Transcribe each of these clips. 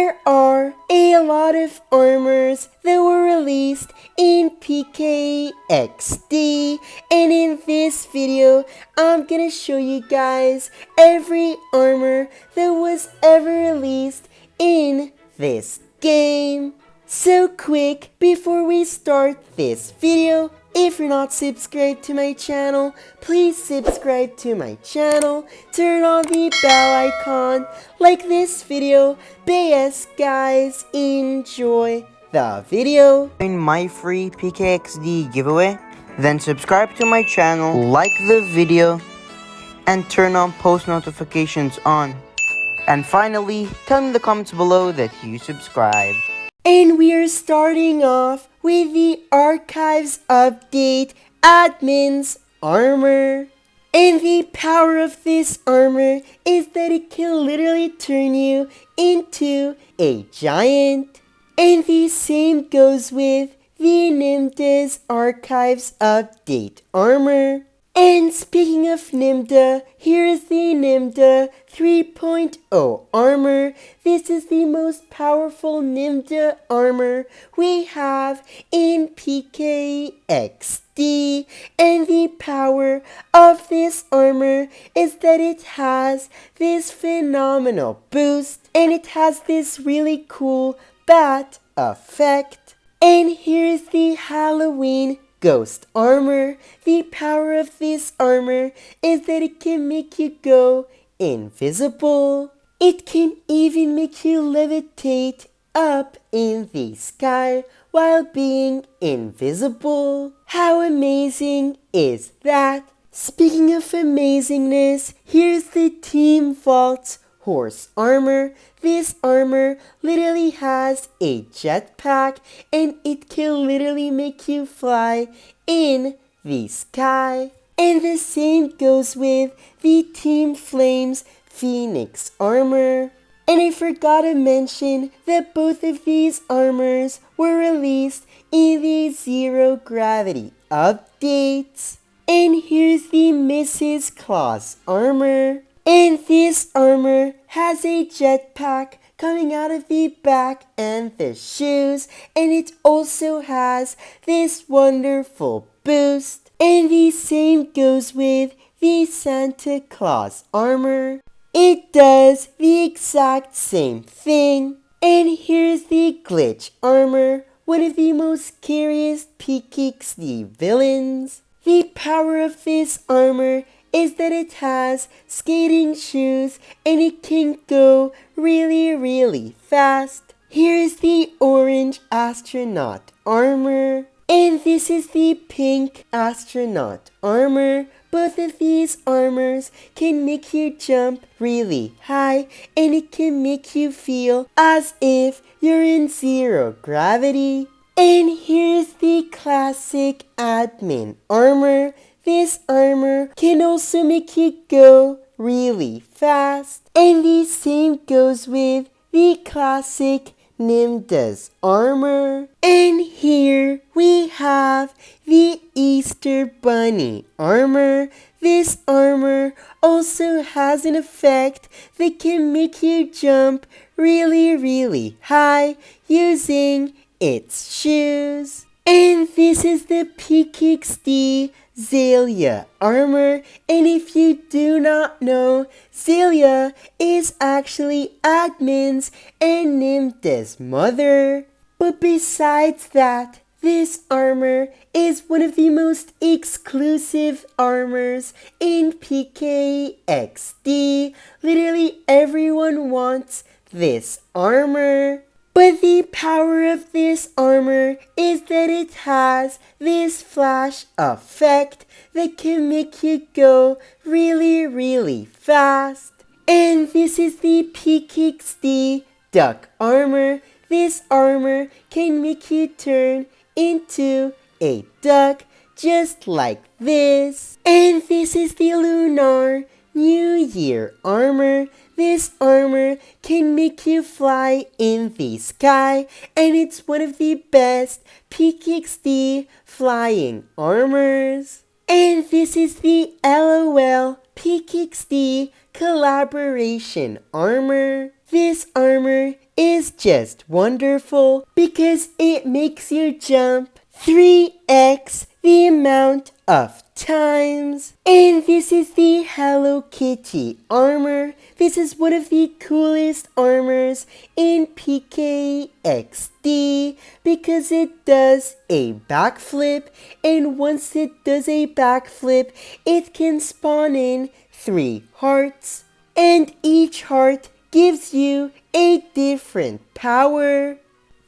There are a lot of armors that were released in Pkxd, and in this video I'm gonna show you guys every armor that was ever released in this game. So quick, before we start this video, if you're not subscribed to my channel, please subscribe to my channel, turn on the bell icon, like this video. Yes guys, enjoy the video. In my free Pkxd giveaway, then subscribe to my channel, like the video, and turn on post notifications on. And finally, tell me in the comments below that you subscribed. And we are starting off with the Archives Update Admin's Armor. And the power of this armor is that it can literally turn you into a giant. And the same goes with the Nimda's Archives Update Armor. And speaking of Nimda, here is the Nimda 3.0 armor. This is the most powerful Nimda armor we have in Pkxd. And the power of this armor is that it has this phenomenal boost. And it has this really cool bat effect. And here's the Halloween Ghost armor. The power of this armor is that it can make you go invisible. It can even make you levitate up in the sky while being invisible. How amazing is that? Speaking of amazingness, here's the Team Vault's horse armor. This armor literally has a jetpack and it can literally make you fly in the sky. And the same goes with the Team Flame's Phoenix armor. And I forgot to mention that both of these armors were released in the Zero Gravity updates. And here's the Mrs. Claus armor. And this armor has a jetpack coming out of the back and the shoes, and it also has this wonderful boost. And the same goes with the Santa Claus armor. It does the exact same thing. And here's the Glitch armor, one of the most scariest Pkxd villains. The power of this armor is that it has skating shoes and it can go really fast. Here's the Orange Astronaut armor. And this is the Pink Astronaut armor. Both of these armors can make you jump really high and it can make you feel as if you're in zero gravity. And here's the Classic Admin armor. This armor can also make you go really fast. And the same goes with the Classic Nimda's armor. And here we have the Easter Bunny armor. This armor also has an effect that can make you jump really high using its shoes. And this is the Pkxd Zelia armor, and if you do not know, Zelia is actually Admin's and Nimda's mother. But besides that, this armor is one of the most exclusive armors in Pkxd. Literally everyone wants this armor. But the power of this armor is that it has this flash effect that can make you go really fast. And this is the Pkxd Duck armor. This armor can make you turn into a duck just like this. And this is the Lunar New Year armor. This armor can make you fly in the sky, and it's one of the best Pkxd flying armors. And this is the LOL Pkxd collaboration armor. This armor is just wonderful because it makes you jump 3x the amount of times. And this is the Hello Kitty armor. This is one of the coolest armors in Pkxd because it does a backflip, and once it does a backflip, it can spawn in 3 hearts, and each heart gives you a different power.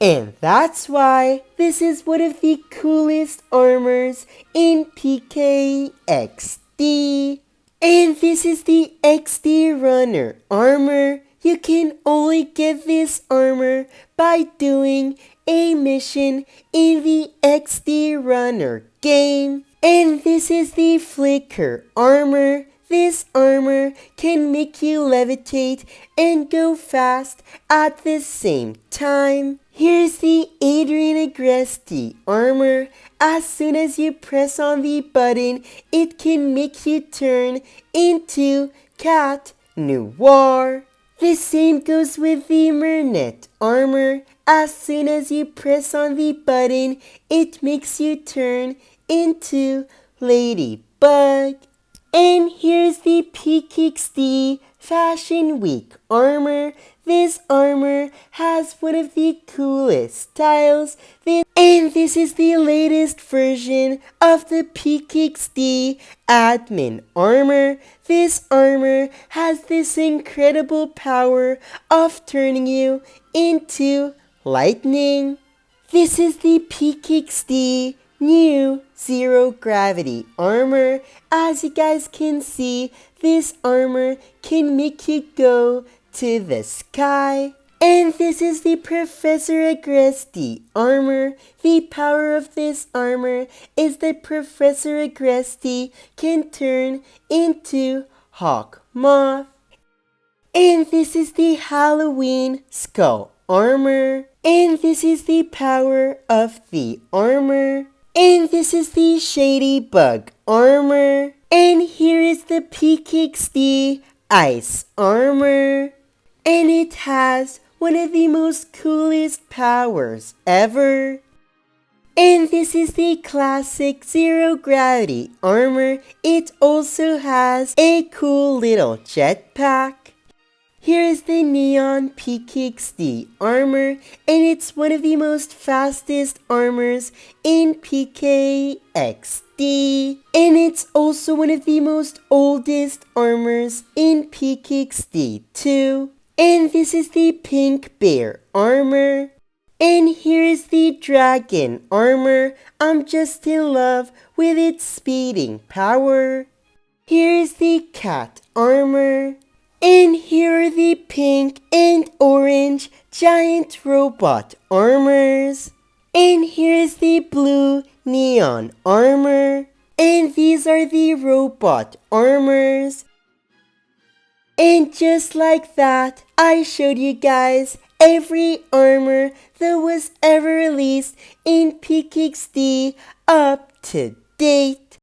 And that's why this is one of the coolest armors in Pkxd. And this is the XD Runner armor. You can only get this armor by doing a mission in the XD Runner game. And this is the Flicker armor. This armor can make you levitate and go fast at the same time. Here's the Adrian Agresti armor. As soon as you press on the button, it can make you turn into Cat Noir. The same goes with the Mernet armor. As soon as you press on the button, it makes you turn into Ladybug. And here's the Pkxd Fashion Week armor. This armor has one of the coolest styles. And this is the latest version of the Pkxd admin armor. This armor has this incredible power of turning you into lightning. This is the Pkxd new Zero Gravity armor. As you guys can see, this armor can make you go to the sky. And this is the Professor Agresti armor. The power of this armor is that Professor Agresti can turn into Hawk Moth. And this is the Halloween Skull armor. And this is the power of the armor. And this is the Shady Bug armor. And here is the Pkxd Ice armor. And it has one of the most coolest powers ever. And this is the classic Zero Gravity armor. It also has a cool little jetpack. Here is the Neon Pkxd armor, and it's one of the most fastest armors in Pkxd. And it's also one of the most oldest armors in Pkxd too. And this is the Pink Bear armor. And here is the Dragon armor. I'm just in love with its speeding power. Here is the Cat armor. And here are the pink and orange giant robot armors. And here's the blue neon armor. And these are the robot armors. And just like that, I showed you guys every armor that was ever released in Pkxd up to date.